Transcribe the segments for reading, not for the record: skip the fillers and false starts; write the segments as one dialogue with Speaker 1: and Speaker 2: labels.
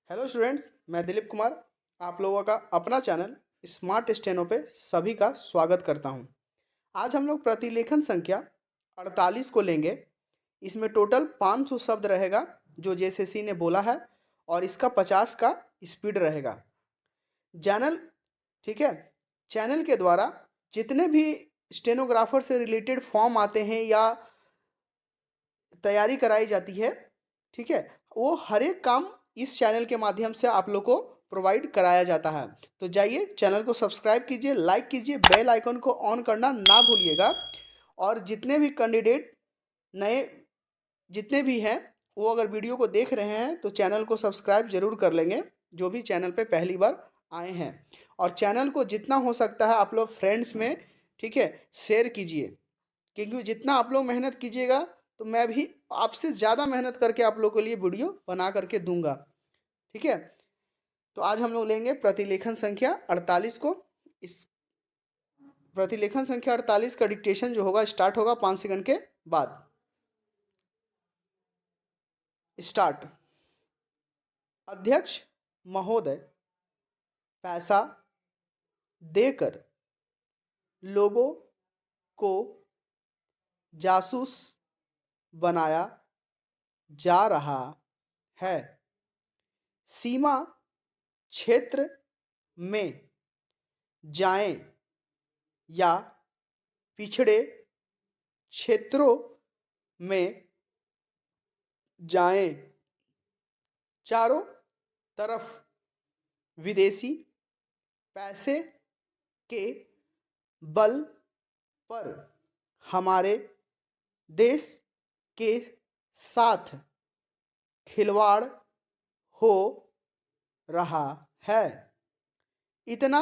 Speaker 1: Hello students, मैं दिलीप कुमार आप लोगों का अपना चैनल स्मार्ट स्टेनो पे सभी का स्वागत करता हूं। आज हम लोग प्रतिलेखन संख्या 48 को लेंगे। इसमें टोटल 500 शब्द रहेगा जो जेएसएससी ने बोला है और इसका 50 का स्पीड रहेगा। चैनल ठीक है, चैनल के द्वारा जितने भी स्टेनोग्राफर से रिलेटेड फॉर्म आते हैं या तैयारी कराई जाती है, ठीक है, वो हर एक काम इस चैनल के माध्यम से आप लोग को प्रोवाइड कराया जाता है। तो जाइए चैनल को सब्सक्राइब कीजिए, लाइक कीजिए, बेल आइकन को ऑन करना ना भूलिएगा। और जितने भी कैंडिडेट नए जितने भी हैं वो अगर वीडियो को देख रहे हैं तो चैनल को सब्सक्राइब जरूर कर लेंगे, जो भी चैनल पे पहली बार आए हैं। और चैनल को जितना हो सकता है आप लोग फ्रेंड्स में, ठीक है, शेयर कीजिए, क्योंकि जितना आप लोग मेहनत कीजिएगा तो मैं भी आपसे ज़्यादा मेहनत करके आप लोगों के लिए वीडियो बना करके दूंगा। ठीक है, तो आज हम लोग लेंगे प्रतिलेखन संख्या 48 को। इस प्रतिलेखन संख्या 48 का डिक्टेशन जो होगा स्टार्ट होगा 5 सेकंड के बाद। स्टार्ट। अध्यक्ष महोदय, पैसा देकर लोगों को जासूस बनाया जा रहा है। सीमा क्षेत्र में जाएं या पिछड़े क्षेत्रों में जाएं, चारों तरफ विदेशी पैसे के बल पर हमारे देश के साथ खिलवाड़ हो रहा है। इतना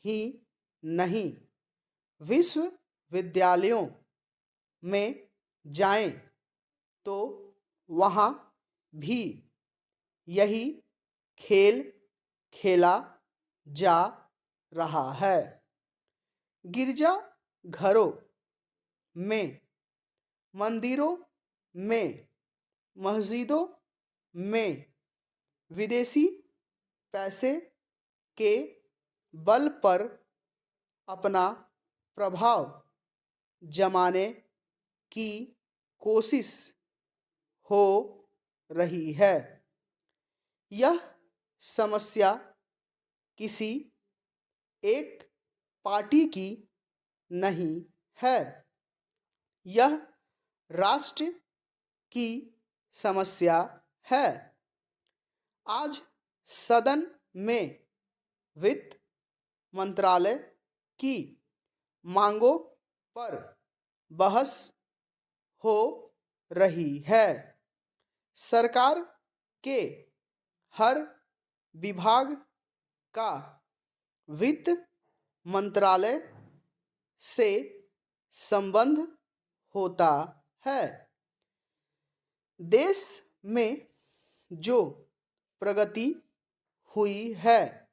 Speaker 1: ही नहीं, विश्वविद्यालयों में जाएं तो वहाँ भी यही खेल खेला जा रहा है। गिरजा घरों में, मंदिरों में, मस्जिदों में विदेशी पैसे के बल पर अपना प्रभाव जमाने की कोशिश हो रही है। यह समस्या किसी एक पार्टी की नहीं है, यह राष्ट्र की समस्या है। आज सदन में वित्त मंत्रालय की मांगों पर बहस हो रही है। सरकार के हर विभाग का वित्त मंत्रालय से संबंध होता है। देश में जो प्रगति हुई है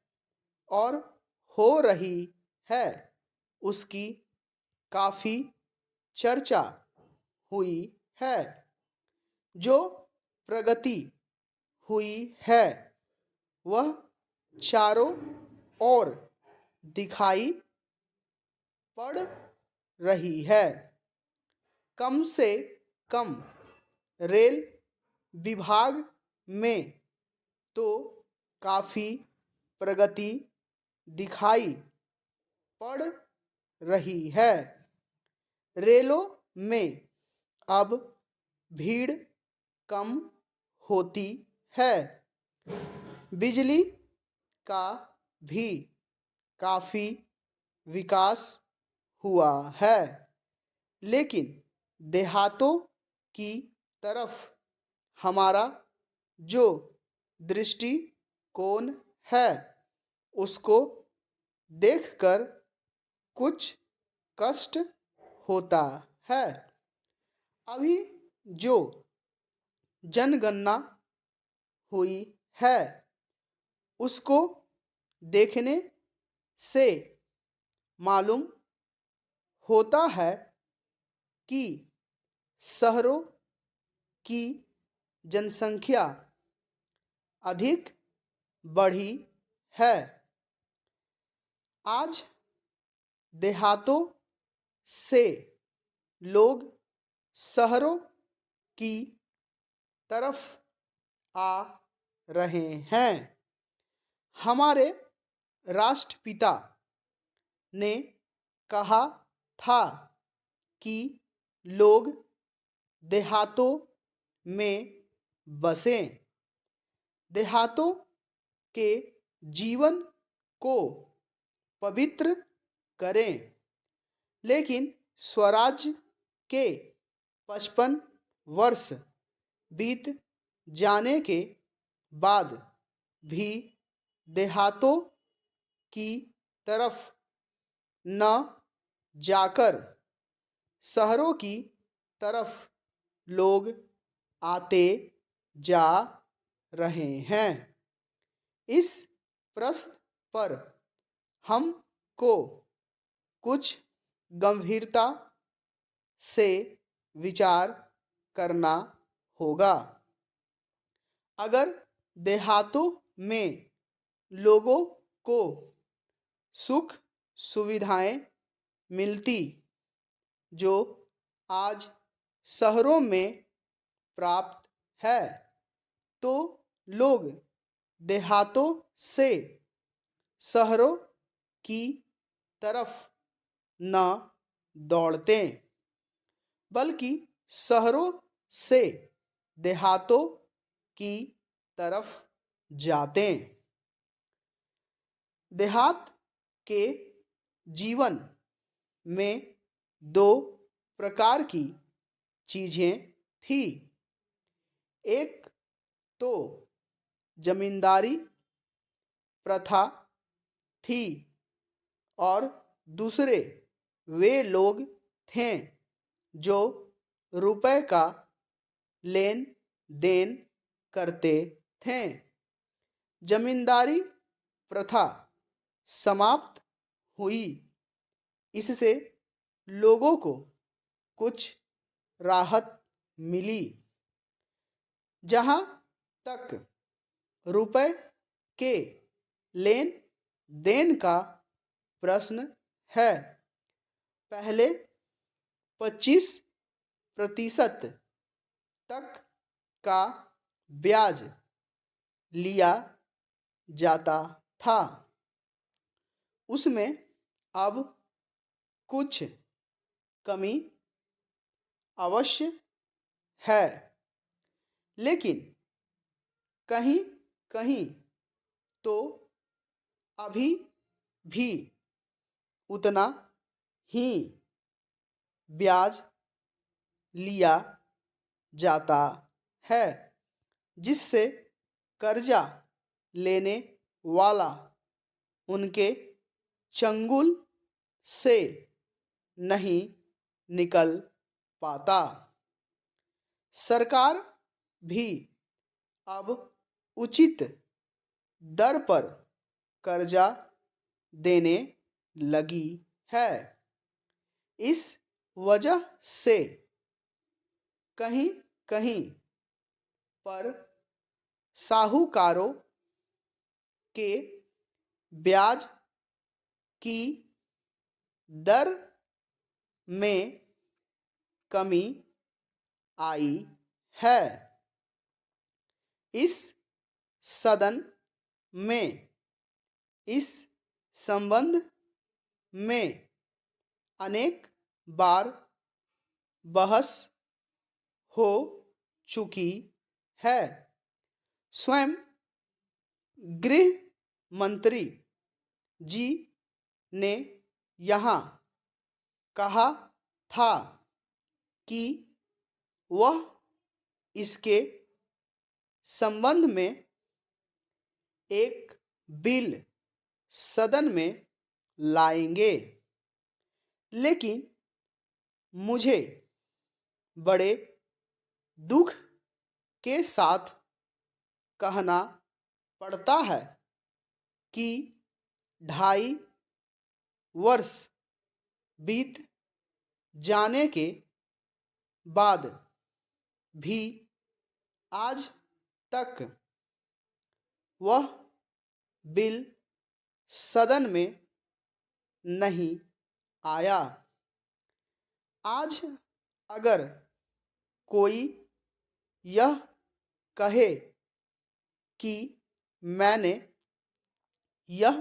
Speaker 1: और हो रही है उसकी काफ़ी चर्चा हुई है। जो प्रगति हुई है वह चारों ओर दिखाई पड़ रही है। कम से कम रेल विभाग में तो काफ़ी प्रगति दिखाई पड़ रही है। रेलों में अब भीड़ कम होती है। बिजली का भी काफ़ी विकास हुआ है, लेकिन देहातों की तरफ हमारा जो दृष्टिकोण है उसको देखकर कुछ कष्ट होता है। अभी जो जनगणना हुई है उसको देखने से मालूम होता है कि शहरों की जनसंख्या अधिक बढ़ी है। आज देहातों से लोग शहरों की तरफ आ रहे हैं। हमारे राष्ट्रपिता ने कहा था कि लोग देहातों में बसें, देहातों के जीवन को पवित्र करें। लेकिन स्वराज्य के 55 वर्ष बीत जाने के बाद भी देहातों की तरफ न जाकर शहरों की तरफ लोग आते जा रहे हैं। इस प्रश्न पर हमको कुछ गंभीरता से विचार करना होगा। अगर देहातों में लोगों को सुख सुविधाएं मिलती जो आज शहरों में प्राप्त है, तो लोग देहातों से शहरों की तरफ न दौड़ते, बल्कि शहरों से देहातों की तरफ जाते। देहात के जीवन में दो प्रकार की चीज़ें थी। एक तो जमींदारी प्रथा थी और दूसरे वे लोग थे जो रुपए का लेन देन करते थे। जमींदारी प्रथा समाप्त हुई। इससे लोगों को कुछ राहत मिली। जहाँ तक रुपए के लेन देन का प्रश्न है, पहले 25% तक का ब्याज लिया जाता था। उसमें अब कुछ कमी अवश्य है, लेकिन कहीं कहीं तो अभी भी उतना ही ब्याज लिया जाता है जिससे कर्जा लेने वाला उनके चंगुल से नहीं निकल पाता। सरकार भी अब उचित दर पर कर्जा देने लगी है। इस वजह से कहीं कहीं पर साहूकारों के ब्याज की दर में कमी आई है। इस सदन में इस संबंध में अनेक बार बहस हो चुकी है। स्वयं गृह मंत्री जी ने यहाँ कहा था कि वह इसके संबंध में एक बिल सदन में लाएंगे। लेकिन मुझे बड़े दुख के साथ कहना पड़ता है कि 2.5 वर्ष बीत जाने के बाद भी आज तक वह बिल सदन में नहीं आया। आज अगर कोई यह कहे कि मैंने यह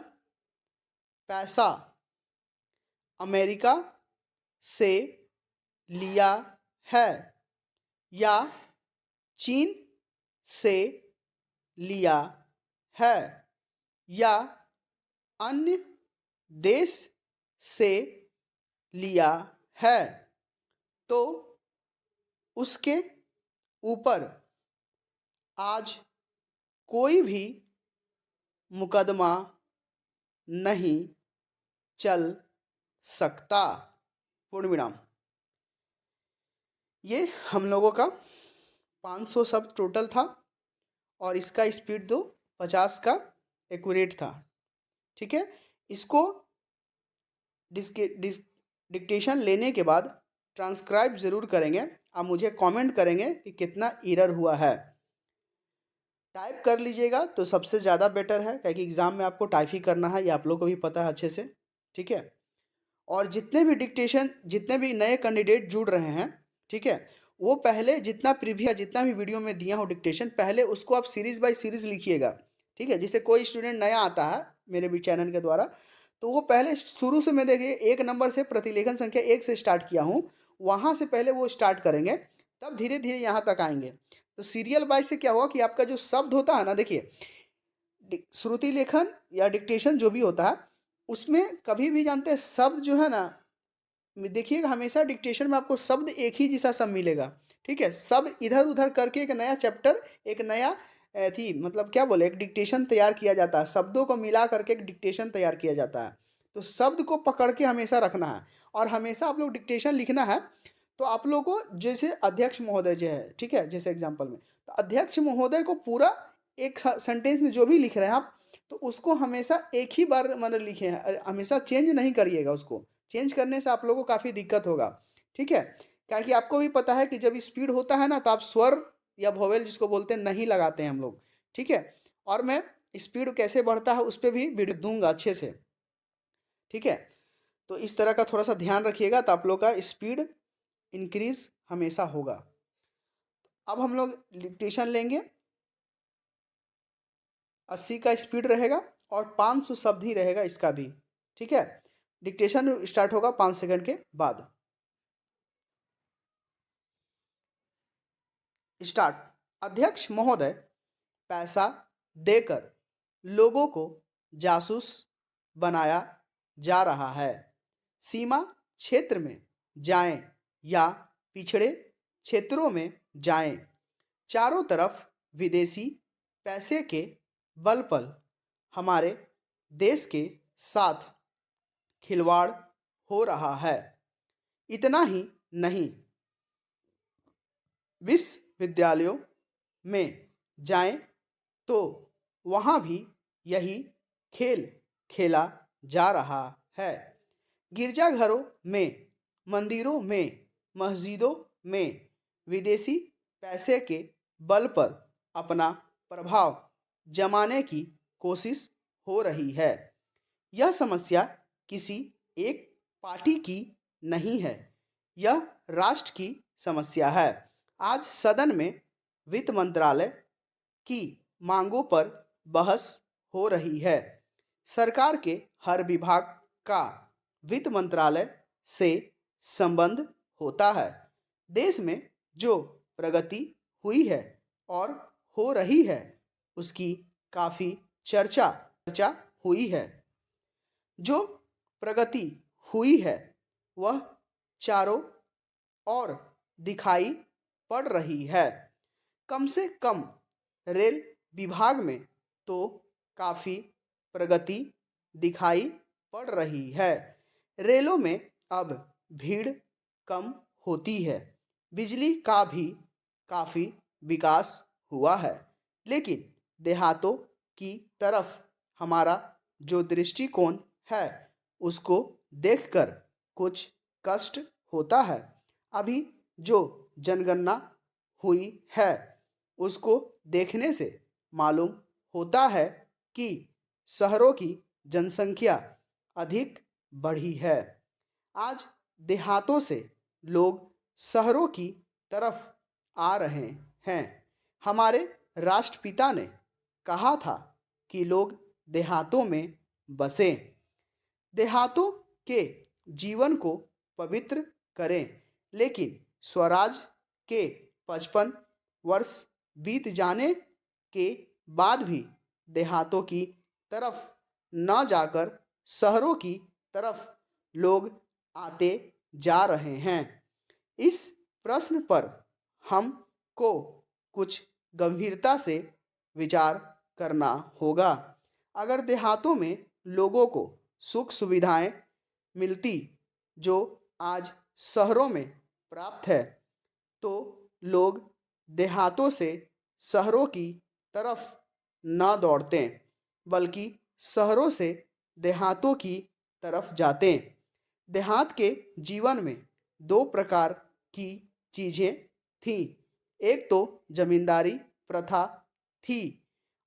Speaker 1: पैसा अमेरिका से लिया है या चीन से लिया है या अन्य देश से लिया है, तो उसके ऊपर आज कोई भी मुकदमा नहीं चल सकता। पूर्ण विराम। ये हम लोगों का 500 शब्द टोटल था और इसका स्पीड 50 का एक्यूरेट था। ठीक है, इसको डिक्टेशन लेने के बाद ट्रांसक्राइब ज़रूर करेंगे। आप मुझे कमेंट करेंगे कि कितना एरर हुआ है। टाइप कर लीजिएगा तो सबसे ज़्यादा बेटर है, क्योंकि एग्ज़ाम में आपको टाइप ही करना है, ये आप लोग को भी पता है अच्छे से। ठीक है, और जितने भी डिक्टेशन, जितने भी नए कैंडिडेट जुड़ रहे हैं, ठीक है, वो पहले जितना प्रीवियस जितना भी वीडियो में दिया हो डिक्टेशन, पहले उसको आप सीरीज़ बाय सीरीज़ लिखिएगा। ठीक है, जैसे कोई स्टूडेंट नया आता है मेरे भी चैनल के द्वारा, तो वो पहले शुरू से मैं देखिए 1 नंबर से प्रतिलेखन संख्या 1 से स्टार्ट किया हूँ, वहाँ से पहले वो स्टार्ट करेंगे, तब धीरे धीरे यहाँ तक आएंगे। तो सीरियल वाइज से क्या हुआ कि आपका जो शब्द होता है ना, देखिए श्रुति लेखन या डिक्टेशन जो भी होता है, उसमें कभी भी जानते हैं शब्द जो है ना, देखिएगा हमेशा डिक्टेशन में आपको शब्द एक ही जैसा सब मिलेगा। ठीक है, सब इधर उधर करके एक नया चैप्टर, एक नया थी मतलब क्या बोले, एक डिक्टेशन तैयार किया जाता है, शब्दों को मिला करके एक डिक्टेशन तैयार किया जाता है। तो शब्द को पकड़ के हमेशा रखना है और हमेशा आप लोग डिक्टेशन लिखना है। तो आप लोग को जैसे अध्यक्ष महोदय जो है, ठीक है, जैसे एग्जाम्पल में, तो अध्यक्ष महोदय को पूरा एक सेंटेंस में जो भी लिख रहे हैं आप, तो उसको हमेशा एक ही बार मतलब लिखे हैं, हमेशा चेंज नहीं करिएगा। उसको चेंज करने से आप लोगों को काफ़ी दिक्कत होगा। ठीक है, क्या कि आपको भी पता है कि जब स्पीड होता है ना, तो आप स्वर या वोवेल जिसको बोलते हैं नहीं लगाते हैं हम लोग। ठीक है, और मैं स्पीड कैसे बढ़ता है उस पर भी वीडियो दूंगा अच्छे से। ठीक है, तो इस तरह का थोड़ा सा ध्यान रखिएगा, तो आप लोग का स्पीड इंक्रीज हमेशा होगा। अब हम लोग डिक्टेशन लेंगे, 80 का स्पीड रहेगा और 500 शब्द ही रहेगा इसका भी। ठीक है, डिक्टेशन स्टार्ट होगा 5 सेकंड के बाद। स्टार्ट। अध्यक्ष महोदय, पैसा देकर लोगों को जासूस बनाया जा रहा है। सीमा क्षेत्र में जाएं या पिछड़े क्षेत्रों में जाएं, चारों तरफ विदेशी पैसे के बल पर हमारे देश के साथ खिलवाड़ हो रहा है। इतना ही नहीं, विश्वविद्यालयों में जाएं तो वहाँ भी यही खेल खेला जा रहा है। गिरजाघरों में, मंदिरों में, मस्जिदों में विदेशी पैसे के बल पर अपना प्रभाव जमाने की कोशिश हो रही है। यह समस्या किसी एक पार्टी की नहीं है, यह राष्ट्र की समस्या है। आज सदन में वित्त मंत्रालय की मांगों पर बहस हो रही है। सरकार के हर विभाग का वित्त मंत्रालय से संबंध होता है। देश में जो प्रगति हुई है और हो रही है, उसकी काफ़ी चर्चा हुई है। जो प्रगति हुई है वह चारों ओर दिखाई पड़ रही है। कम से कम रेल विभाग में तो काफ़ी प्रगति दिखाई पड़ रही है। रेलों में अब भीड़ कम होती है। बिजली का भी काफ़ी विकास हुआ है, लेकिन देहातों की तरफ हमारा जो दृष्टिकोण है उसको देखकर कुछ कष्ट होता है। अभी जो जनगणना हुई है उसको देखने से मालूम होता है कि शहरों की जनसंख्या अधिक बढ़ी है। आज देहातों से लोग शहरों की तरफ आ रहे हैं। हमारे राष्ट्रपिता ने कहा था कि लोग देहातों में बसें, देहातों के जीवन को पवित्र करें। लेकिन स्वराज के 55 वर्ष बीत जाने के बाद भी देहातों की तरफ न जाकर शहरों की तरफ लोग आते जा रहे हैं। इस प्रश्न पर हमको कुछ गंभीरता से विचार करना होगा। अगर देहातों में लोगों को सुख सुविधाएं मिलती जो आज शहरों में प्राप्त है, तो लोग देहातों से शहरों की तरफ न दौड़ते, बल्कि शहरों से देहातों की तरफ जाते। देहात के जीवन में दो प्रकार की चीज़ें थीं। एक तो जमींदारी प्रथा थी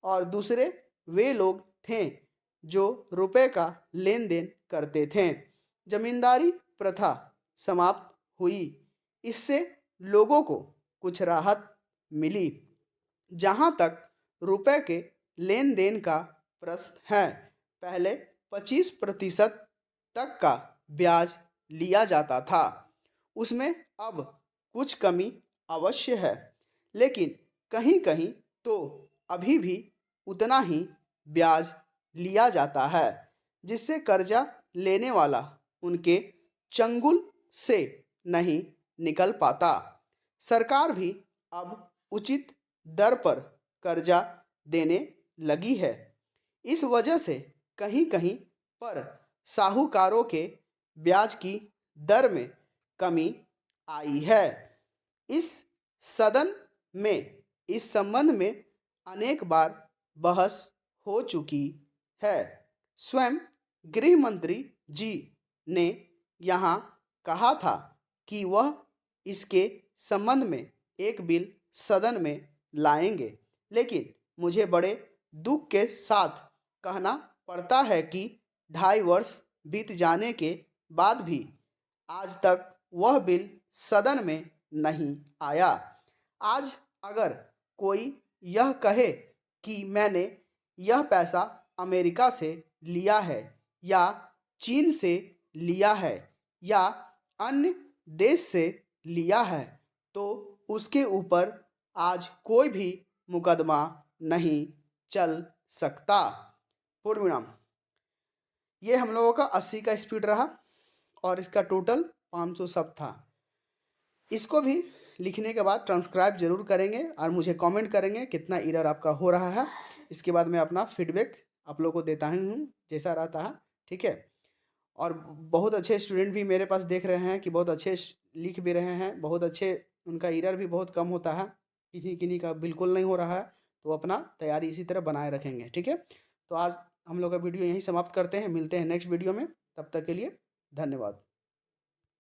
Speaker 1: और दूसरे वे लोग थे जो रुपए का लेन देन करते थे। जमींदारी प्रथा समाप्त हुई, इससे लोगों को कुछ राहत मिली। जहाँ तक रुपए के लेन देन का प्रश्न है, पहले 25% तक का ब्याज लिया जाता था। उसमें अब कुछ कमी अवश्य है, लेकिन कहीं कहीं तो अभी भी उतना ही ब्याज लिया जाता है, जिससे कर्जा लेने वाला उनके चंगुल से नहीं निकल पाता। सरकार भी अब उचित दर पर कर्जा देने लगी है। इस वजह से कहीं कहीं पर साहूकारों के ब्याज की दर में कमी आई है। इस सदन में इस संबंध में अनेक बार बहस हो चुकी है। स्वयं गृह मंत्री जी ने यहाँ कहा था कि वह इसके संबंध में एक बिल सदन में लाएंगे, लेकिन मुझे बड़े दुख के साथ कहना पड़ता है कि 2.5 वर्ष बीत जाने के बाद भी आज तक वह बिल सदन में नहीं आया। आज अगर कोई यह कहे कि मैंने यह पैसा अमेरिका से लिया है या चीन से लिया है या अन्य देश से लिया है, तो उसके ऊपर आज कोई भी मुकदमा नहीं चल सकता। पूर्ण विराम। ये हम लोगों का 80 का स्पीड रहा और इसका टोटल 500 शब्द था। इसको भी लिखने के बाद ट्रांसक्राइब जरूर करेंगे और मुझे कमेंट करेंगे कितना एरर आपका हो रहा है। इसके बाद मैं अपना फीडबैक आप लोगों को देता ही हूँ जैसा रहता है, ठीक है। और बहुत अच्छे स्टूडेंट भी मेरे पास देख रहे हैं कि बहुत अच्छे लिख भी रहे हैं, बहुत अच्छे, उनका एरर भी बहुत कम होता है, किसी किन्हीं का बिल्कुल नहीं हो रहा है। तो अपना तैयारी इसी तरह बनाए रखेंगे, ठीक है। तो आज हम लोग का वीडियो यहीं समाप्त करते हैं, मिलते हैं नेक्स्ट वीडियो में, तब तक के लिए धन्यवाद।